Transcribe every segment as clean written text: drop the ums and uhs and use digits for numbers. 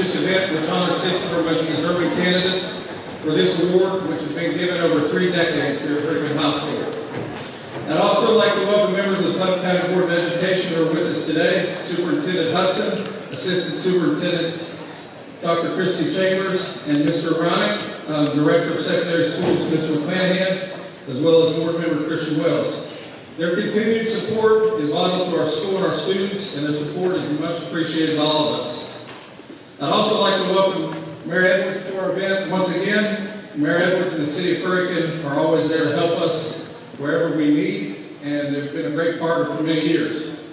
prestigious event which honors 6 of our most deserving candidates for this award, which has been given over 3 decades here at Rediskin High School. I'd also like to welcome members of the Putnam County Board of Education who are with us today: Superintendent Hudson, Assistant Superintendents Dr. Christy Chambers, and Mr. Ronick, Director of Secondary Schools Mr. McClanahan, as well as Board Member Christian Wells. Their continued support is vital to our school and our students, and their support is much appreciated by all of us. I'd also like to welcome Mayor Edwards to our event once again. Mayor Edwards and the City of Hurricane are always there to help us wherever we need, and they've been a great partner for many years.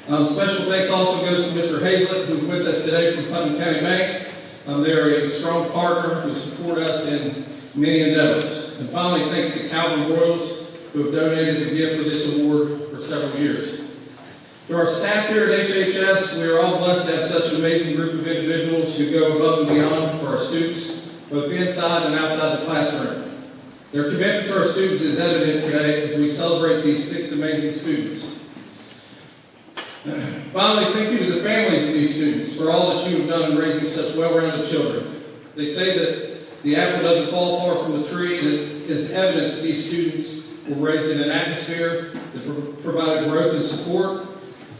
Special thanks also goes to Mr. Hazlett, who's with us today from Putnam County Bank. They are a strong partner who support us in many endeavors. And finally, thanks to Calvin Royals, who have donated the gift for this award for several years. To our staff here at HHS, we are all blessed to have such an amazing group of individuals who go above and beyond for our students, both inside and outside the classroom. Their commitment to our students is evident today as we celebrate these 6 amazing students. Finally, thank you to the families of these students for all that you have done in raising such well-rounded children. They say that the apple doesn't fall far from the tree, and it is evident that these students were raised in an atmosphere that provided growth and support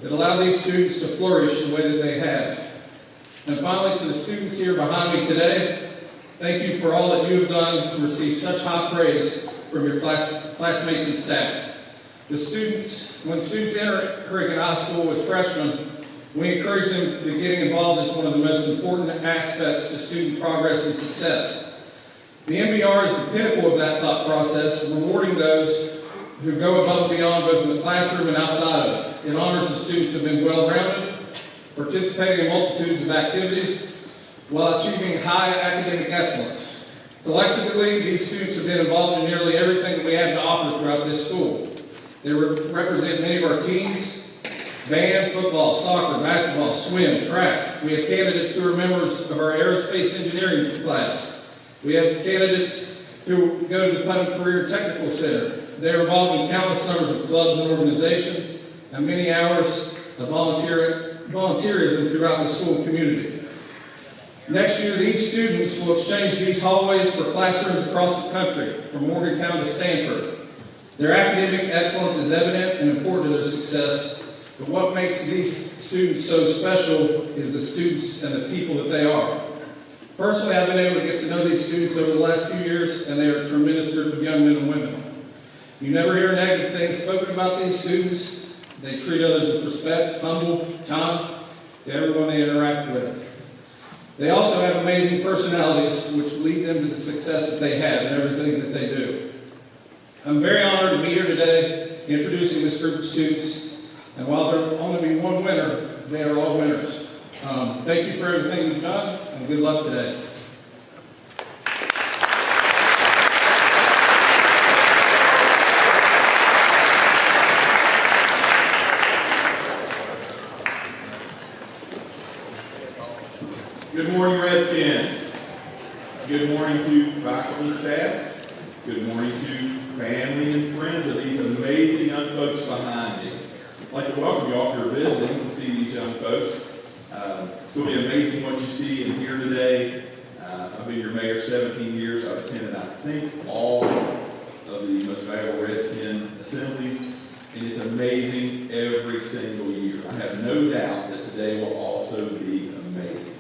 that allowed these students to flourish the way that they have. And finally, to the students here behind me today, thank you for all that you have done to receive such high praise from your classmates and staff. When students enter Hurricane High School as freshmen, we encourage them that getting involved is one of the most important aspects to student progress and success. The MBR is the pinnacle of that thought process, rewarding those who go above and beyond both in the classroom and outside of it. It honors the students who have been well-rounded, participating in multitudes of activities, while achieving high academic excellence. Collectively, these students have been involved in nearly everything that we have to offer throughout this school. They represent many of our teams: band, football, soccer, basketball, swim, track. We have candidates who are members of our aerospace engineering class. We have candidates who go to the Putnam Career Technical Center. They are involved in countless numbers of clubs and organizations and many hours of volunteerism throughout the school community. Next year, these students will exchange these hallways for classrooms across the country, from Morgantown to Stanford. Their academic excellence is evident and important to their success, but what makes these students so special is the students and the people that they are. Personally, I've been able to get to know these students over the last few years, and they are a tremendous group of young men and women. You never hear negative things spoken about these students. They treat others with respect, humble, kind to everyone they interact with. They also have amazing personalities which lead them to the success that they have in everything that they do. I'm very honored to be here today introducing this group of students, and while there will only be one winner, they are all winners. Thank you for everything you've done, and good luck today. Good morning, Redskins. Good morning to faculty, staff. Good morning to family and friends of these amazing young folks behind you. I'd like to welcome you all if you're visiting to see these young folks. It's going to be amazing what you see and hear today. I've been your mayor 17 years. I've attended, I think, all of the most valuable Redskin assemblies, and it's amazing every single year. I have no doubt that today will also be amazing.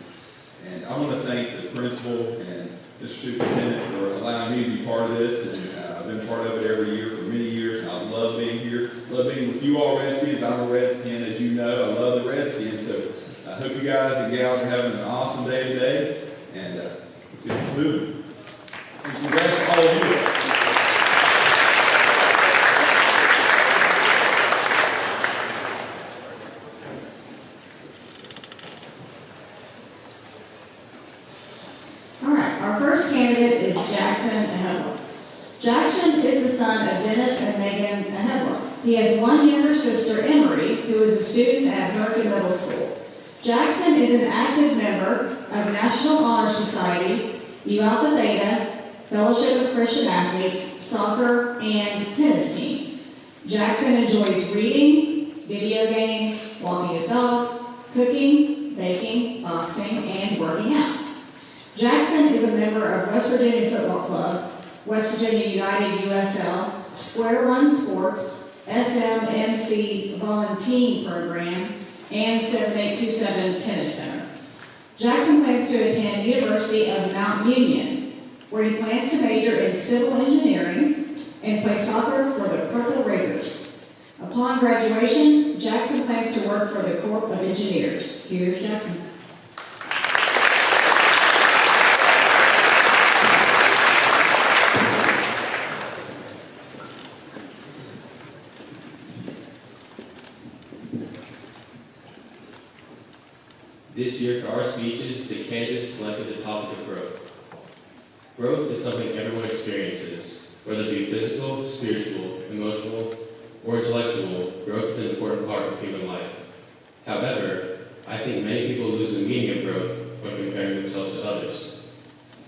And I want to thank the principal and Mr. Superintendent for allowing me to be part of this, and I've been part of it every year for many years, and I love being here. Love being with you all Redskins. I'm a Redskin, as you know. I love the Redskins, so I hope you guys and gals are having an awesome day today, and let's get this moving. And congrats to all of you. Our first candidate is Jackson Ahedler. Jackson is the son of Dennis and Megan Ahedler. He has one younger sister, Emery, who is a student at Hurricane Middle School. Jackson is an active member of National Honor Society, U Alpha Theta, Fellowship of Christian Athletes, soccer, and tennis teams. Jackson enjoys reading, video games, walking his dog, cooking, baking, boxing, and and working out. Jackson is a member of West Virginia Football Club, West Virginia United USL, Square One Sports, SMMC Volunteering Program, and 7827 Tennis Center. Jackson plans to attend University of Mount Union, where he plans to major in civil engineering and play soccer for the Purple Raiders. Upon graduation, Jackson plans to work for the Corps of Engineers. Here's Jackson. This year for our speeches, the candidates selected the topic of growth. Growth is something everyone experiences, whether it be physical, spiritual, emotional, or intellectual. Growth is an important part of human life. However, I think many people lose the meaning of growth when comparing themselves to others.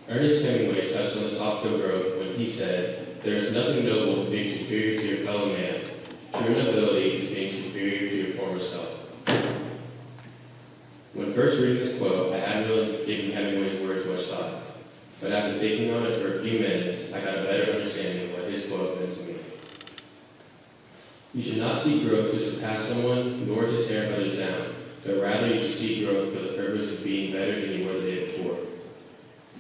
Ernest Hemingway touched on the topic of growth when he said, "There is nothing noble in being superior to your fellow man. True nobility is being superior to your former self." When first reading this quote, I hadn't really given Hemingway's words much thought, but after thinking on it for a few minutes, I got a better understanding of what his quote meant to me. You should not seek growth to surpass someone, nor to tear others down, but rather you should seek growth for the purpose of being better than you were the day before.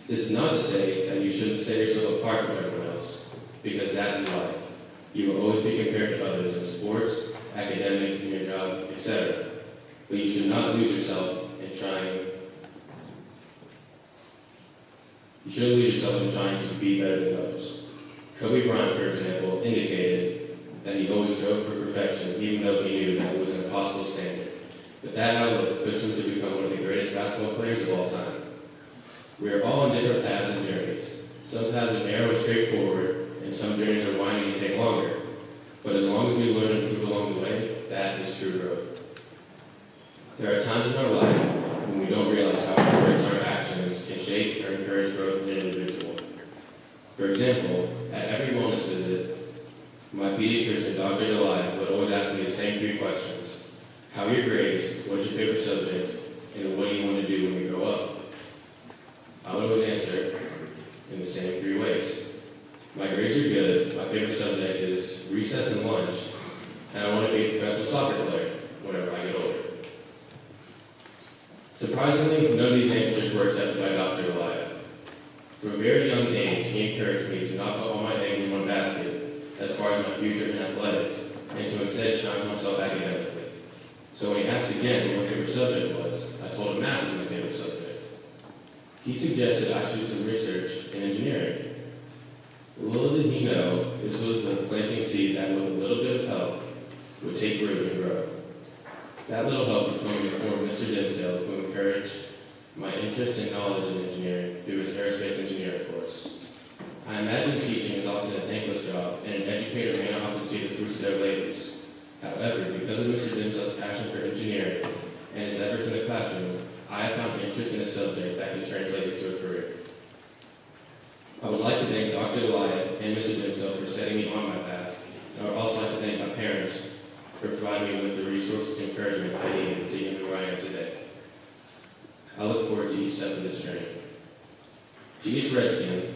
This is not to say that you shouldn't set yourself apart from everyone else, because that is life. You will always be compared to others in sports, academics, in your job, etc. But you should not lose yourself in trying. You shouldn't lose yourself in trying to be better than others. Kobe Bryant, for example, indicated that he always strove for perfection, even though he knew that it was an impossible standard. But that outlook pushed him to become one of the greatest basketball players of all time. We are all on different paths and journeys. Some paths are narrow and straightforward, and some journeys are winding and take longer. But as long as we learn and improve along the way, that is true growth. There are times in our life when we don't realize how our words and our actions can shape or encourage growth in an individual. For example, at every wellness visit, my pediatrician, Dr. Delight, would always ask me the same three questions. How are your grades? What's your favorite subject? And what do you want to do when you grow up? I would always answer in the same three ways. My grades are good, my favorite subject is recess and lunch, and I want to be a professional soccer player whenever I get older. Surprisingly, none of these answers were accepted by Dr. Delight. From a very young age, he encouraged me to not put all my eggs in one basket as far as my future in athletics, and to instead challenge myself academically. So when he asked again what my favorite subject was, I told him math was my favorite subject. He suggested I should do some research in engineering. Little did he know, this was the planting seed that with a little bit of help would take root and grow. That little help would come in the form of Mr. Dimsdale, who encouraged my interest and knowledge in engineering through his aerospace engineering course. I imagine teaching is often a thankless job, and an educator may not often see the fruits of their labors. However, because of Mr. Dimsdale's passion for engineering and his efforts in the classroom, I have found interest in a subject that can translate into a career. I would like to thank Dr. Delight and Mr. Dimsdale for setting me on my path, and I would also like to thank my parents for providing me with the resources and encouragement I needed to get me where I am today. I look forward to each step of this journey. To each Redskin,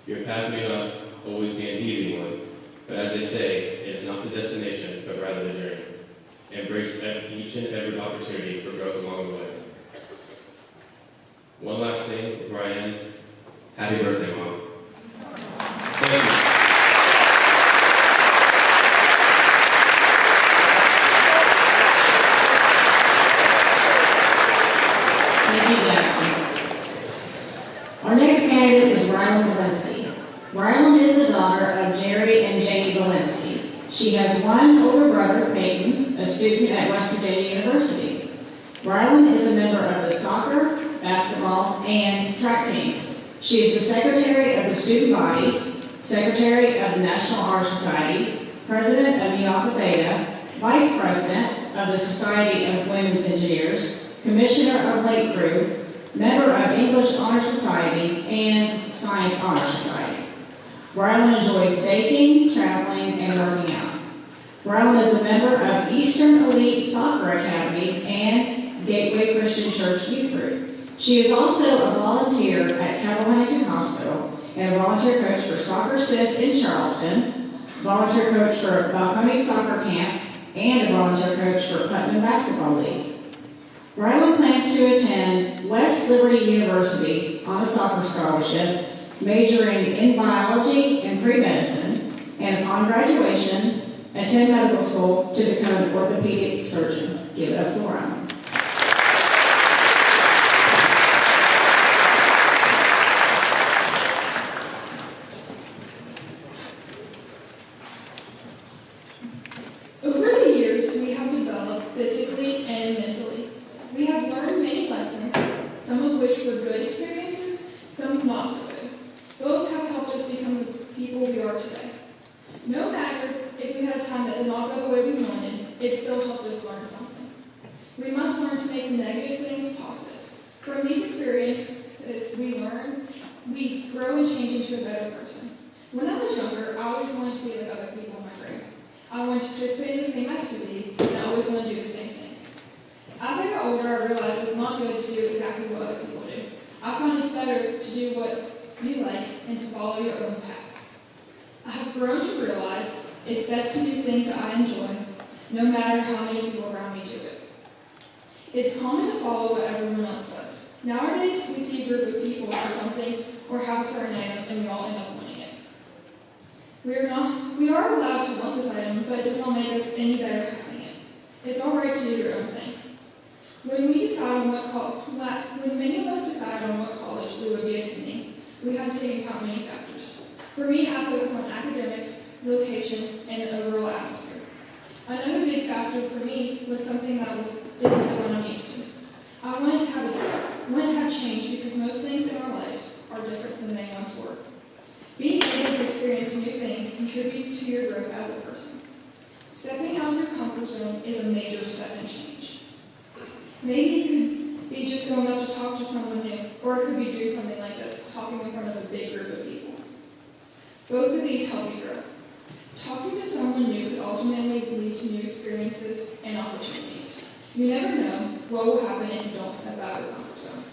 your path may not always be an easy one, but as they say, it is not the destination, but rather the journey. Embrace each and every opportunity for growth along the way. One last thing before I end. Happy birthday, Mom. Thank you. Thank you, Jackson. Our next candidate is Rylan Walensky. Rylan is the daughter of Jerry and Jamie Walensky. She has one older brother, Peyton, a student at West Virginia University. Rylan is a member of the soccer, basketball, and track teams. She is the secretary of the student body, secretary of the National Honor Society, president of Nu Alpha Theta, vice president of the Society of Women's Engineers, commissioner of Lake Crew, member of English Honor Society, and Science Honor Society. Rylan enjoys baking, traveling, and working out. Rylan is a member of Eastern Elite Soccer Academy and Gateway Christian Church Youth Group. She is also a volunteer at Cabell Huntington Hospital and a volunteer coach for Soccer Sis in Charleston, volunteer coach for Balcony Soccer Camp, and a volunteer coach for Putnam Basketball League. Rylan plans to attend West Liberty University on a soccer scholarship, majoring in biology and pre-medicine, and upon graduation, attend medical school to become an orthopedic surgeon. Give it up for Rylan. Over the years, we have developed physically and mentally. We have learned many lessons, some of which were good experiences, some not so good. Both have helped us become the people we are today. No matter if we had a time that did not go the way we wanted, it still helped us learn something. We must learn to make the negative things positive. From these experiences we learn, we grow and change into a better person. When I was younger, I always wanted to be like other people in my grade. I wanted to participate in the same activities, and I always wanted to do the same things. As I got older, I realized it's not good to do exactly what other people do. I find it's better to do what you like and to follow your own path. I have grown to realize it's best to do things that I enjoy, no matter how many people around me do it. It's common to follow what everyone else does. Nowadays, we see a group of people do something or have a certain item, and we all end up wanting it. We are allowed to want this item, but it does not make us any better having it. It's all right to do your own thing. When many of us decide on what college we would be attending, we have to take into account many factors. For me, I focus on academics, location, and an overall atmosphere. Another big factor for me was something that was different than what I'm used to. I wanted to have change because most things in our lives are different than they once were. Being able to experience new things contributes to your growth as a person. Stepping out of your comfort zone is a major step in change. Maybe it could be just going up to talk to someone new, or it could be doing something like this, talking in front of a big group of people. Both of these help you grow. Talking to someone new could ultimately lead to new experiences and opportunities. You never know what will happen if you don't step out of your comfort zone.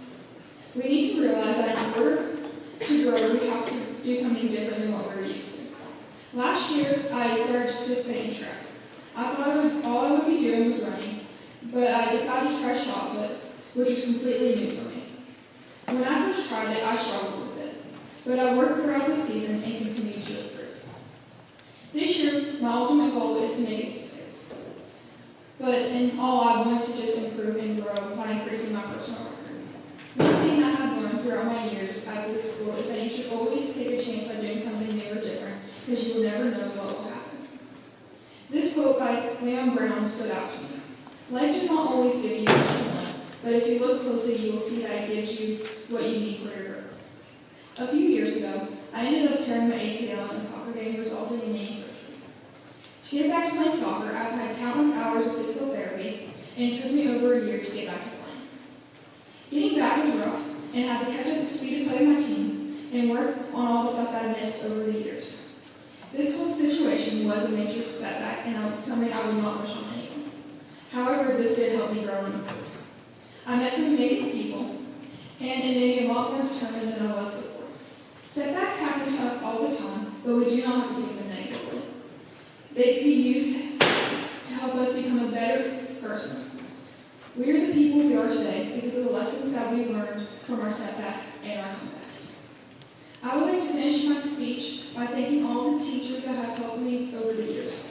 We need to realize that in order to grow, we have to do something different than what we're used to. Last year, I started participating in track. I thought all I would be doing was running, but I decided to try shot put, which was completely new for me. When I first tried it, I struggled with it, but I worked throughout the season and continued to improve. This year, my ultimate goal is to make it to states. But in all, I want to just improve and grow by increasing my personal record. One thing I have learned throughout my years at this school is that you should always take a chance on doing something new or different, because you will never know what will happen. This quote by Leon Brown stood out to me. Life does not always give you what you want, but if you look closely, you will see that it gives you what you need for your growth. A few years ago, I ended up tearing my ACL in a soccer game, resulting in knee surgery. To get back to playing soccer, I've had countless hours of physical therapy, and it took me over a year to get back to playing. Getting back was rough, and I had to catch up the speed of play of my team and work on all the stuff that I missed over the years. This whole situation was a major setback and something I would not wish on anyone. However, this did help me grow and improve. I met some amazing people, and it made me a lot more determined than I was before. Setbacks happen to us all the time, but we do not have to take them negatively. They can be used to help us become a better person. We are the people we are today because of the lessons that we learned from our setbacks and our comebacks. I would like to finish my speech by thanking all the teachers that have helped me over the years.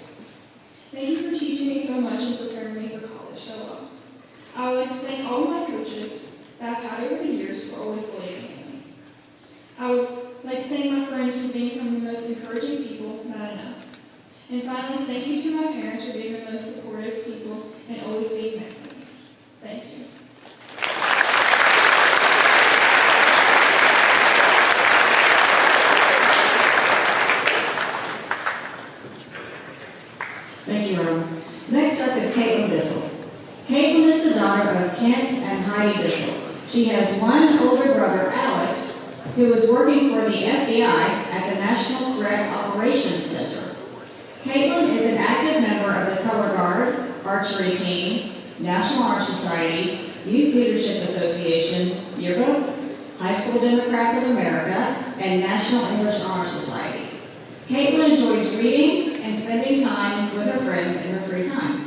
Thank you for teaching me so much and preparing me for college so well. I would like to thank all of my coaches that I've had over the years for always believing in me. I would like to thank my friends for being some of the most encouraging people that I know. And finally, thank you to my parents for being the most supportive people and always being there for me. Thank you. Thank you, Ron. Next up is Caitlin Bissell. Caitlin is the daughter of Kent and Heidi Bissell. She has one older brother, Alex, who is working for the FBI at the National Threat Operations Center. Caitlin is an active member of the Color Guard, Archery Team, National Honor Society, Youth Leadership Association, Yearbook, High School Democrats of America, and National English Honor Society. Caitlin enjoys reading and spending time with her friends in her free time.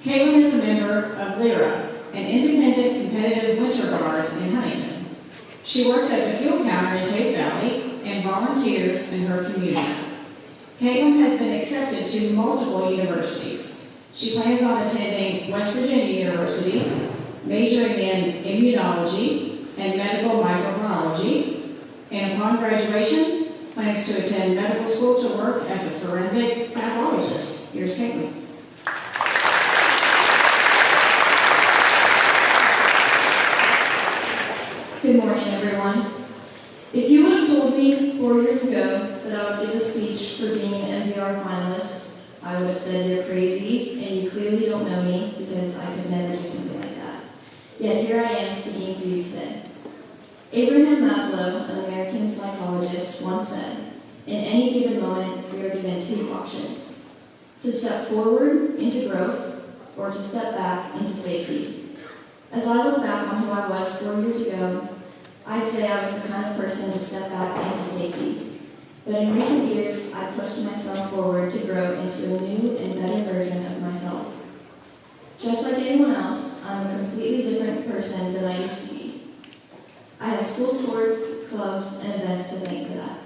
Caitlin is a member of LYRA, an independent competitive winter guard in Huntington. She works at the fuel counter in Taste Valley and volunteers in her community. Caitlin has been accepted to multiple universities. She plans on attending West Virginia University, majoring in immunology and medical microbiology, and upon graduation, plans to attend medical school to work as a forensic pathologist. Here's Caitlin. Good morning, everyone. If you would have told me 4 years ago that I would give a speech for being an MVR finalist, I would have said you're crazy and you clearly don't know me because I could never do something like that. Yet here I am speaking for you today. Abraham Maslow, an American psychologist, once said, in any given moment, we are given two options: to step forward into growth or to step back into safety. As I look back on who I was 4 years ago, I'd say I was the kind of person to step back into safety. But in recent years, I've pushed myself forward to grow into a new and better version of myself. Just like anyone else, I'm a completely different person than I used to be. I have school sports, clubs, and events to thank for that.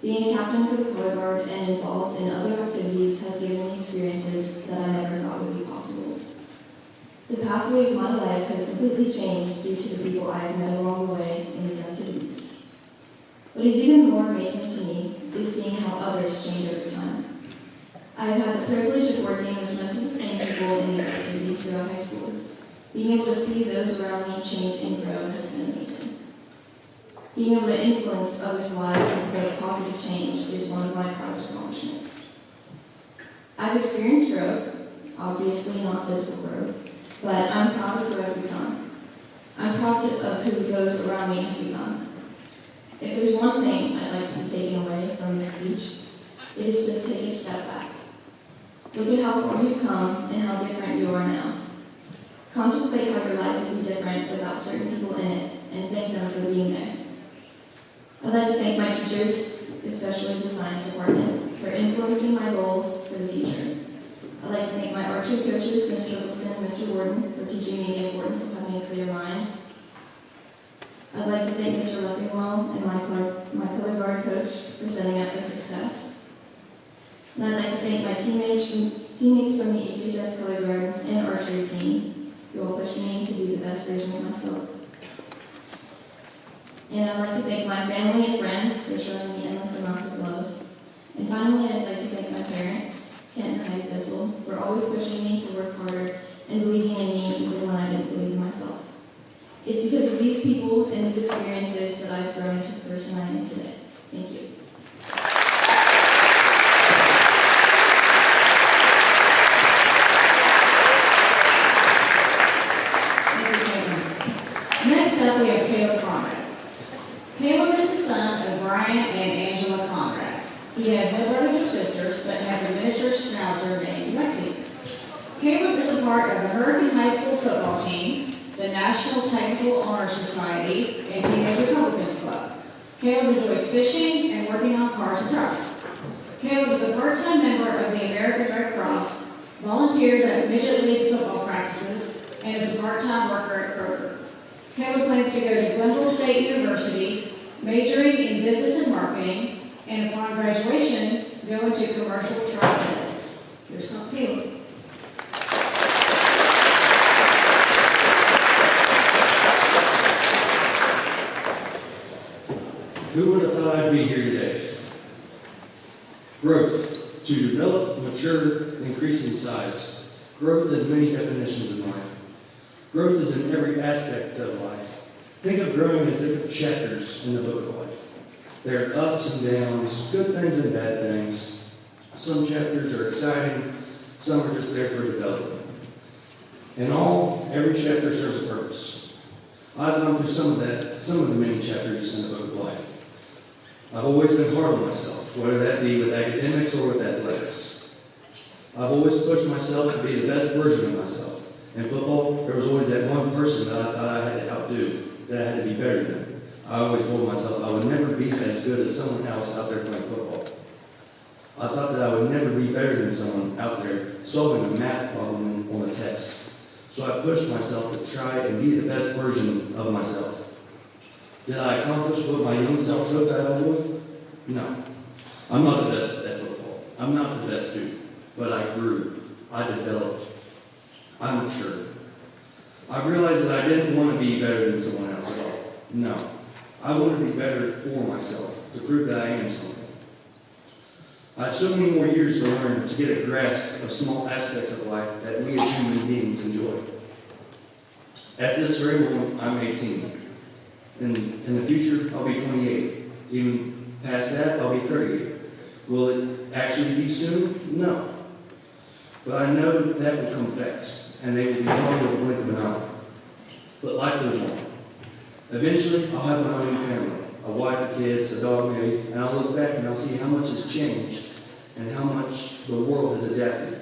Being a captain for the color guard and involved in other activities has given me experiences that I never thought would be possible. The pathway of my life has completely changed due to the people I have met along the way in these activities. What is even more amazing to me is seeing how others change over time. I have had the privilege of working with most of the same people in these activities throughout high school. Being able to see those around me change and grow has been amazing. Being able to influence others' lives and create positive change is one of my proudest accomplishments. I've experienced growth, obviously not physical growth, but I'm proud of who I've become. I'm proud of who those around me have become. If there's one thing I'd like to be taken away from this speech, it is to take a step back. Look at how far you've come and how different you are now. Contemplate how your life would be different without certain people in it, and thank them for being there. I'd like to thank my teachers, especially the science department, for influencing my goals for the future. I'd like to thank my archery coaches, Mr. Wilson and Mr. Warden, for teaching me the importance of having a clear mind. I'd like to thank Mr. Leffingwell and my color guard coach for setting up for success. And I'd like to thank my teammates from the HHS color guard and archery team who all pushed me to be the best version of myself. And I'd like to thank my family and friends for showing me endless amounts of love. And finally, I'd like to thank my parents, Kent and Heidi Bissell, for always pushing me to work harder and believing in me even when I didn't believe in myself. It's because of these people and these experiences that I've grown into the person I am today. Thank you. Next up, we have Caleb Conrad. Caleb is the son of Brian and Angela Conrad. He has no brothers or sisters, but has a miniature schnauzer named Lexi. Caleb is a part of the Hurricane High School football team, the National Technical Honor Society, and Teenage Republicans Club. Caleb enjoys fishing and working on cars and trucks. Caleb is a part-time member of the American Red Cross, volunteers at Midget League football practices, and is a part-time worker at Kroger. Caleb plans to go to Glenville State University, majoring in business and marketing, and upon graduation, go into commercial truck sales. Here's Caleb. Who would have thought I'd be here today? Growth. To develop, mature, increase in size. Growth has many definitions in life. Growth is in every aspect of life. Think of growing as different chapters in the book of life. There are ups and downs, good things and bad things. Some chapters are exciting, some are just there for development. In all, every chapter serves a purpose. I've gone through some of the many chapters in the book of life. I've always been hard on myself, whether that be with academics or with athletics. I've always pushed myself to be the best version of myself. In football, there was always that one person that I thought I had to outdo, that I had to be better than. I always told myself I would never be as good as someone else out there playing football. I thought that I would never be better than someone out there solving a math problem on a test. So I pushed myself to try and be the best version of myself. Did I accomplish what my young self hoped that I would? No. I'm not the best at football. I'm not the best student. But I grew. I developed. I matured. I realized that I didn't want to be better than someone else at all. No. I wanted to be better for myself, to prove that I am something. I had so many more years to learn to get a grasp of small aspects of life that we as human beings enjoy. At this very moment, I'm 18. In the future, I'll be 28. Even past that, I'll be 38. Will it actually be soon? No. But I know that will come fast, and they will be gone with a blink of an eye. But life goes on. Eventually, I'll have my own family, a wife, a kids, a dog maybe, and I'll look back and I'll see how much has changed and how much the world has adapted.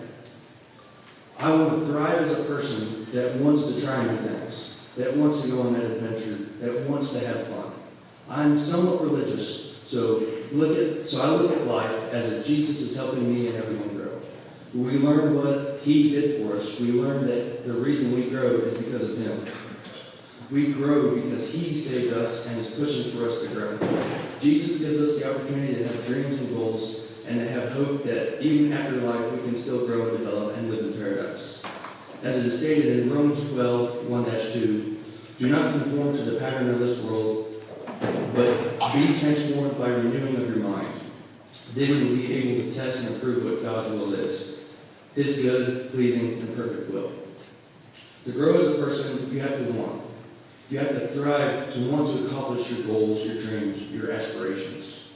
I want to thrive as a person that wants to try new things, that wants to go on that adventure, that wants to have fun. I'm somewhat religious, so I look at life as if Jesus is helping me and everyone grow. We learn what he did for us. We learn that the reason we grow is because of him. We grow because he saved us and is pushing for us to grow. Jesus gives us the opportunity to have dreams and goals and to have hope that even after life we can still grow and develop and live in paradise. As it is stated in Romans 12, 1-2, do not conform to the pattern of this world, but be transformed by renewing of your mind. Then you will be able to test and approve what God's will is, his good, pleasing, and perfect will. To grow as a person, you have to want. You have to thrive to want to accomplish your goals, your dreams, your aspirations.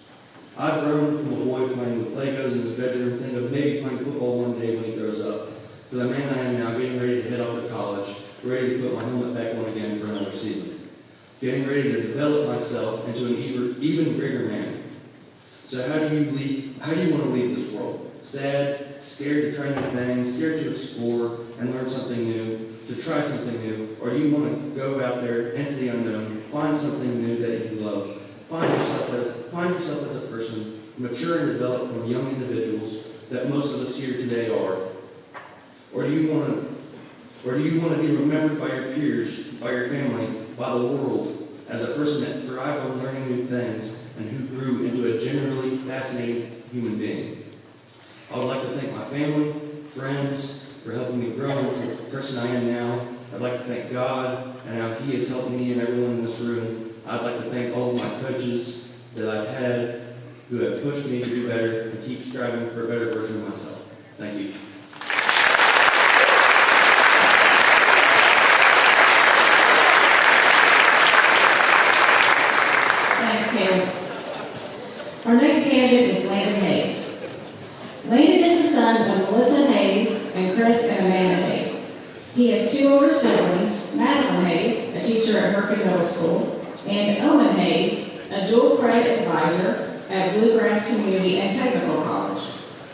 I've grown from a boy playing with Legos in his bedroom, thinking of maybe playing football one day when he grows up, to the man I am now, getting ready to head off to college, ready to put my helmet back on again for another season. Getting ready to develop myself into an even bigger man. So how do you want to leave this world? Sad, scared to try new things, scared to explore and learn something new, to try something new, or do you want to go out there into the unknown, find something new that you love, find yourself as a person, mature and develop from young individuals that most of us here today are? Or do you want to be remembered by your peers, by your family, by the world, as a person that thrived on learning new things and who grew into a generally fascinating human being? I would like to thank my family, friends, for helping me grow into the person I am now. I'd like to thank God and how he has helped me and everyone in this room. I'd like to thank all of my coaches that I've had who have pushed me to do better and keep striving for a better version of myself. Thank you. Thanks, Caleb. Our next candidate is Landon Hayes. Landon is the son of Melissa Hayes and Chris and Amanda Hayes. He has two older siblings, Madeline Hayes, a teacher at Herkin Middle School, and Owen Hayes, a dual credit advisor at Bluegrass Community and Technical College.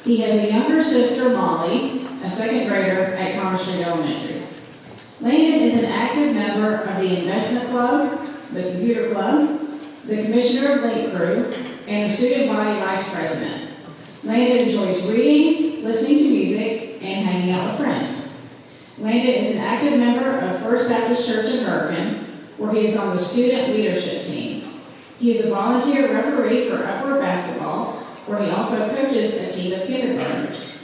He has a younger sister, Molly, a second grader at Commerce Street Elementary. Landon is an active member of the Investment Club, the Computer Club, the Commissioner of Link Crew, and the Student Body Vice President. Landon enjoys reading, listening to music, and hanging out with friends. Landon is an active member of First Baptist Church in Herkin, where he is on the student leadership team. He is a volunteer referee for upward basketball, where he also coaches a team of kindergartners.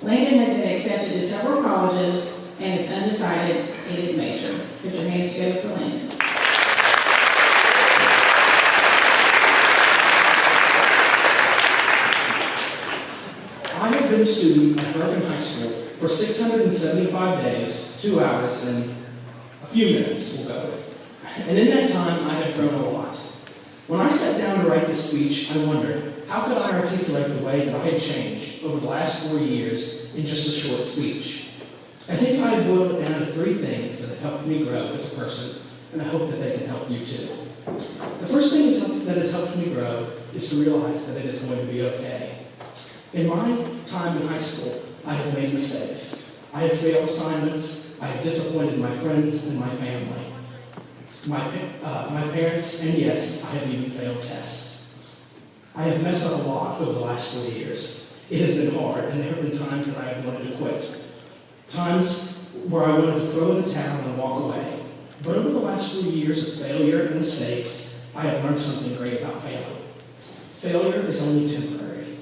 Landon has been accepted to several colleges and is undecided in his major. Put your hands together for Landon. I have been a student at Bergen High School for 675 days, 2 hours, and a few minutes, we'll go with. And in that time, I have grown a lot. When I sat down to write this speech, I wondered, how could I articulate the way that I had changed over the last 4 years in just a short speech? I think I have boiled it down to 3 things that have helped me grow as a person, and I hope that they can help you too. The first thing that has helped me grow is to realize that it is going to be okay. In my time in high school, I have made mistakes. I have failed assignments. I have disappointed my friends and my family, my parents, and yes, I have even failed tests. I have messed up a lot over the last 4 years. It has been hard, and there have been times that I have wanted to quit. Times where I wanted to throw in the towel and walk away. But over the last 4 years of failure and mistakes, I have learned something great about failing. Failure is only temporary.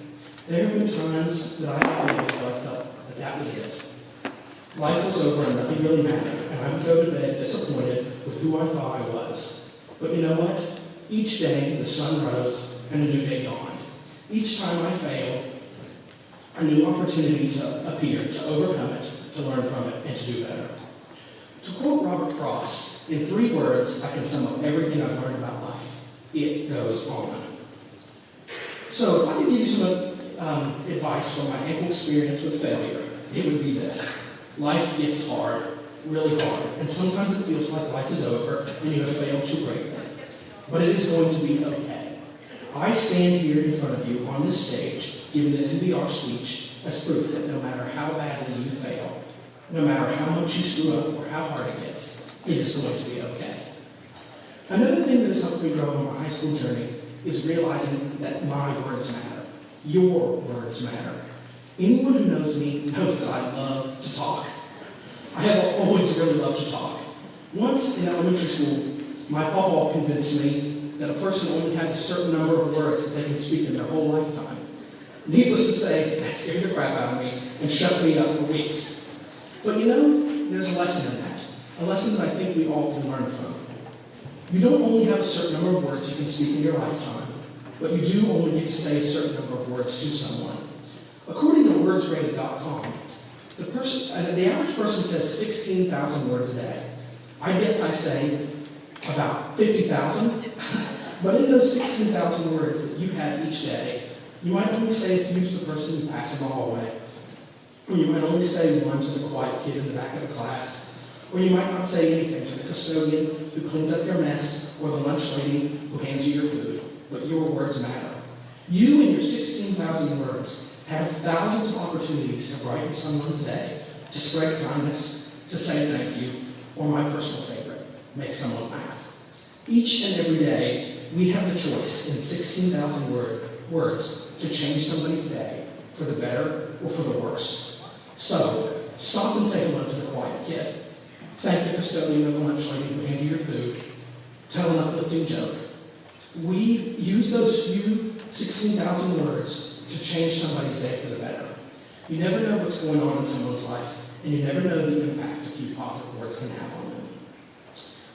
There have been times that I have failed where I felt that was it. Life was over and nothing really mattered, and I would go to bed disappointed with who I thought I was. But you know what? Each day the sun rose and a new day dawned. Each time I failed, a new opportunity to appear, to overcome it, to learn from it, and to do better. To quote Robert Frost, in 3 words, I can sum up everything I've learned about life. It goes on. So if I could give you some advice from my ample experience with failure, it would be this. Life gets hard, really hard, and sometimes it feels like life is over and you have failed too greatly. But it is going to be okay. I stand here in front of you on this stage, giving an NVR speech as proof that no matter how badly you fail, no matter how much you screw up or how hard it gets, it is going to be okay. Another thing that has helped me grow on my high school journey is realizing that my words matter. Your words matter. Anyone who knows me knows that I love to talk. I have always really loved to talk. Once in elementary school, my papa convinced me that a person only has a certain number of words that they can speak in their whole lifetime. Needless to say, that scared the crap out of me and shut me up for weeks. But you know, there's a lesson in that. A lesson that I think we all can learn from. You don't only have a certain number of words you can speak in your lifetime, but you do only get to say a certain number of words to someone. According to wordsrated.com, the average person says 16,000 words a day. I guess I say about 50,000. But in those 16,000 words that you have each day, you might only say a few to the person you pass in the hallway. Or you might only say one to the quiet kid in the back of the class. Or you might not say anything to the custodian who cleans up your mess or the lunch lady who hands you your food. But your words matter. You and your 16,000 words have thousands of opportunities to brighten someone's day, to spread kindness, to say thank you, or my personal favorite, make someone laugh. Each and every day, we have the choice in 16,000 words to change somebody's day for the better or for the worse. So, stop and say hello to the quiet kid. Thank the custodian or the lunch lady who handed you your food. Tell an uplifting joke. We use those few 16,000 words to change somebody's day for the better. You never know what's going on in someone's life, and you never know the impact a few positive words can have on them.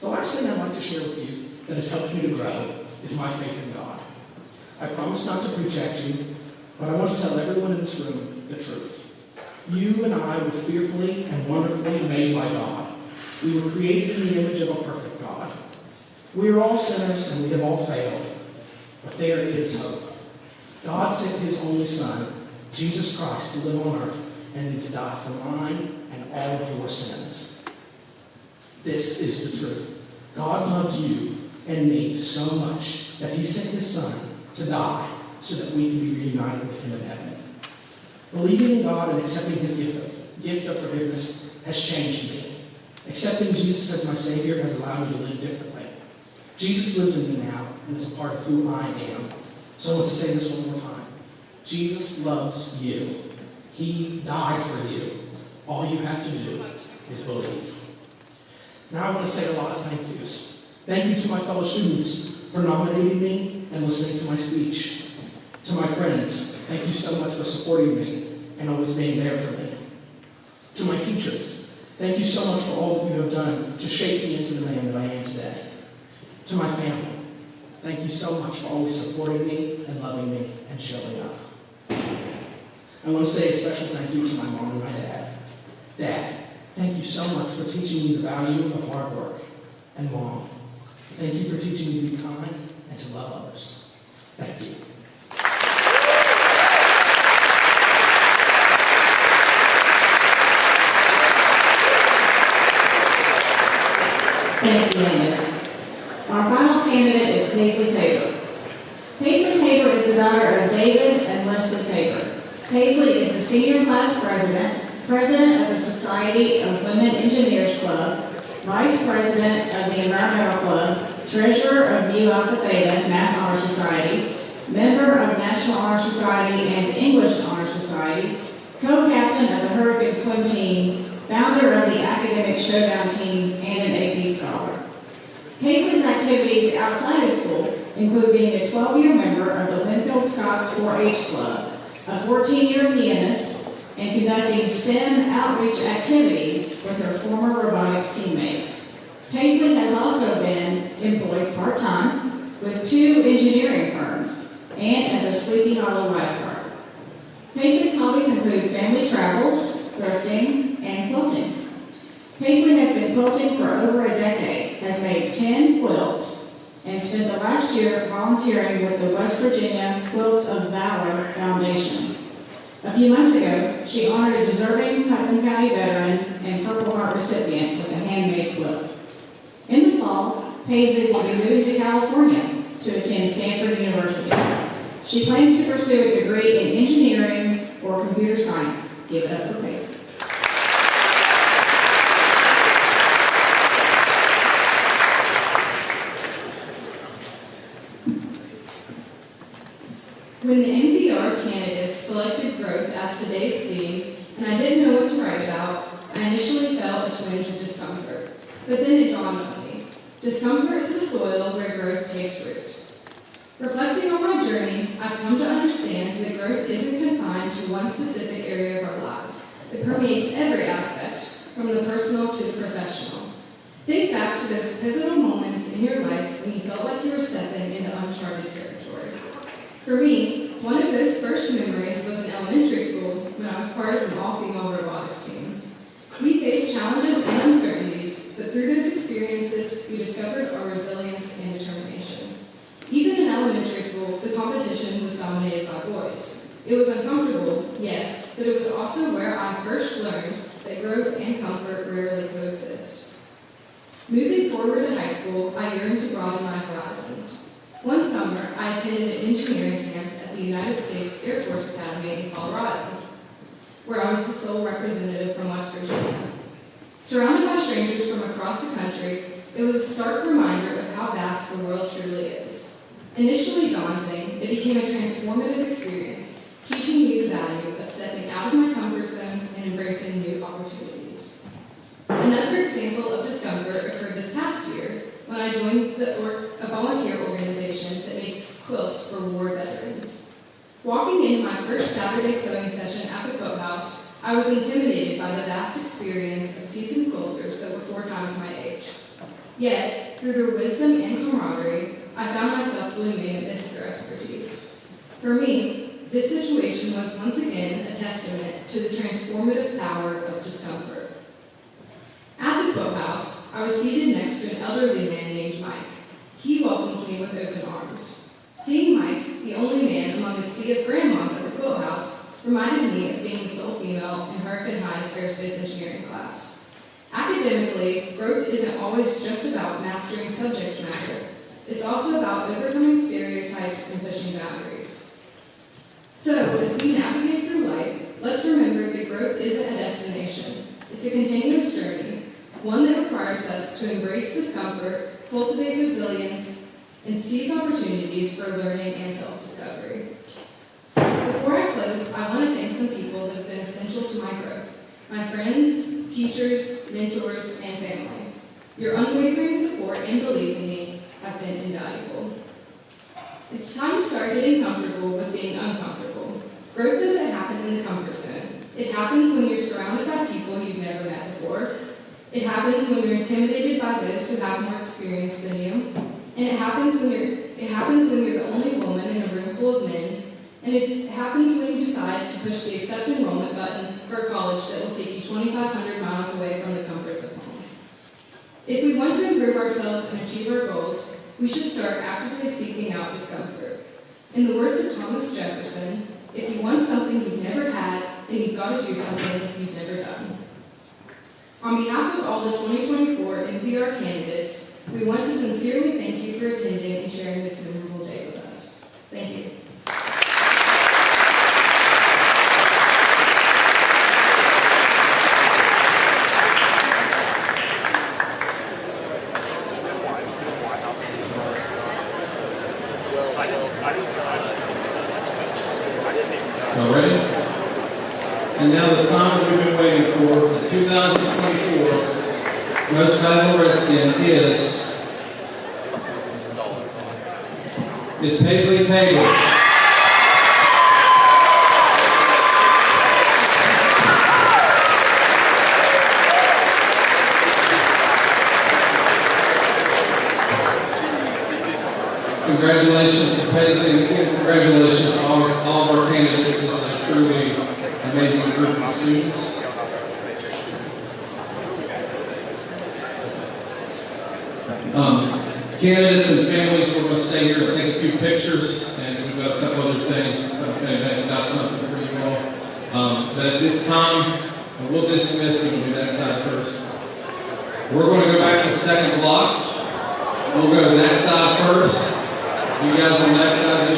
The last thing I'd like to share with you that has helped me to grow is my faith in God. I promise not to preach at you, but I want to tell everyone in this room the truth. You and I were fearfully and wonderfully made by God. We were created in the image of a perfect God. We are all sinners and we have all failed, but there is hope. God sent his only Son, Jesus Christ, to live on earth and then to die for mine and all of your sins. This is the truth. God loved you and me so much that he sent his Son to die so that we can be reunited with him in heaven. Believing in God and accepting his gift of forgiveness has changed me. Accepting Jesus as my Savior has allowed me to live differently. Jesus lives in me now and is a part of who I am. So I want to say this one more time. Jesus loves you. He died for you. All you have to do is believe. Now I want to say a lot of thank yous. Thank you to my fellow students for nominating me and listening to my speech. To my friends, thank you so much for supporting me and always being there for me. To my teachers, thank you so much for all that you have done to shape me into the man that I am today. To my family, thank you so much for always supporting me and loving me and showing up. I want to say a special thank you to my mom and my dad. Dad, thank you so much for teaching me the value of hard work. And Mom, thank you for teaching me to be kind and to love others. Thank you. Thank you, Linda. Our final candidate is Paisley Tabor. Paisley Tabor is the daughter of David and Leslie Tabor. Paisley is the senior class president, President of the Society of Women Engineers Club, Vice President of the Environmental Club, Treasurer of Mu Alpha Theta Math Honor Society, member of National Honor Society and English Honor Society, co-captain of the Hurricane Swim Team, founder of the Academic Showdown Team, and an AP scholar. Paisley's activities outside of school include being a 12-year member of the Winfield Scots 4-H Club, a 14-year pianist, and conducting STEM outreach activities with her former robotics teammates. Paisley has also been employed part-time with 2 engineering firms and as a Sleepy Hollow lifeguard. Paisley's hobbies include family travels, thrifting, and quilting. Paisley has been quilting for over a decade, has made 10 quilts, and spent the last year volunteering with the West Virginia Quilts of Valor Foundation. A few months ago, she honored a deserving Putnam County veteran and Purple Heart recipient with a handmade quilt. In the fall, Paisley will be moving to California to attend Stanford University. She plans to pursue a degree in engineering or computer science. Give it up for Paisley. When the NPR candidates selected growth as today's theme, and I didn't know what to write about, I initially felt a twinge of discomfort. But then it dawned on me. Discomfort is the soil where growth takes root. Reflecting on my journey, I've come to understand that growth isn't confined to one specific area of our lives. It permeates every aspect, from the personal to the professional. Think back to those pivotal moments in your life when you felt like you were stepping into uncharted territory. For me, one of those first memories was in elementary school when I was part of an all-female robotics team. We faced challenges and uncertainties, but through those experiences, we discovered our resilience and determination. Even in elementary school, the competition was dominated by boys. It was uncomfortable, yes, but it was also where I first learned that growth and comfort rarely coexist. Moving forward to high school, I yearned to broaden my horizons. One summer, I attended an engineering camp at the United States Air Force Academy in Colorado, where I was the sole representative from West Virginia. Surrounded by strangers from across the country, it was a stark reminder of how vast the world truly is. Initially daunting, it became a transformative experience, teaching me the value of stepping out of my comfort zone and embracing new opportunities. Another example of discomfort occurred this past year when I joined a volunteer organization that makes quilts for war veterans. Walking into my first Saturday sewing session at the quilt house, I was intimidated by the vast experience of seasoned quilters that were 4 times my age. Yet, through their wisdom and camaraderie, I found myself blooming amidst their expertise. For me, this situation was once again a testament to the transformative power of discomfort. At the quilt house, I was seated next to an elderly man named Mike. He welcomed me with open arms. Seeing Mike, the only man among a sea of grandmas at the quilt house, reminded me of being the sole female in Hurricane High's aerospace engineering class. Academically, growth isn't always just about mastering subject matter. It's also about overcoming stereotypes and pushing boundaries. So, as we navigate through life, let's remember that growth isn't a destination. It's a continuous journey, one that requires us to embrace discomfort, cultivate resilience, and seize opportunities for learning and self-discovery. Before I close, I want to thank some people that have been essential to my growth. My friends, teachers, mentors, and family. Your unwavering support and belief in me have been invaluable. It's time to start getting comfortable with being uncomfortable. Growth doesn't happen in the comfort zone. It happens when you're surrounded by people you've never met before. It happens when you're intimidated by those who have more experience than you. And it happens when you're the only woman in a room full of men. And it happens when you decide to push the accept enrollment button for a college that will take you 2,500 miles away from the comforts of home. If we want to improve ourselves and achieve our goals, we should start actively seeking out discomfort. In the words of Thomas Jefferson, if you want something you've never had, then you've got to do something you've never done. On behalf of all the 2024 NPR candidates, we want to sincerely thank you for attending and sharing this memorable day with us. Thank you. All ready? And now the time that we've been waiting for, the 2024 Most Valuable Redskin is Paisley Taylor. Congratulations to Paisley, and again, congratulations to all of our candidates. This is a truly amazing group of students. Candidates and families, we're going to stay here and take a few pictures, and we've got a couple other things. I've got something for you all. But at this time, we'll dismiss and we'll do that side first. We're going to go back to the second block. We'll go to that side first. You guys on that side,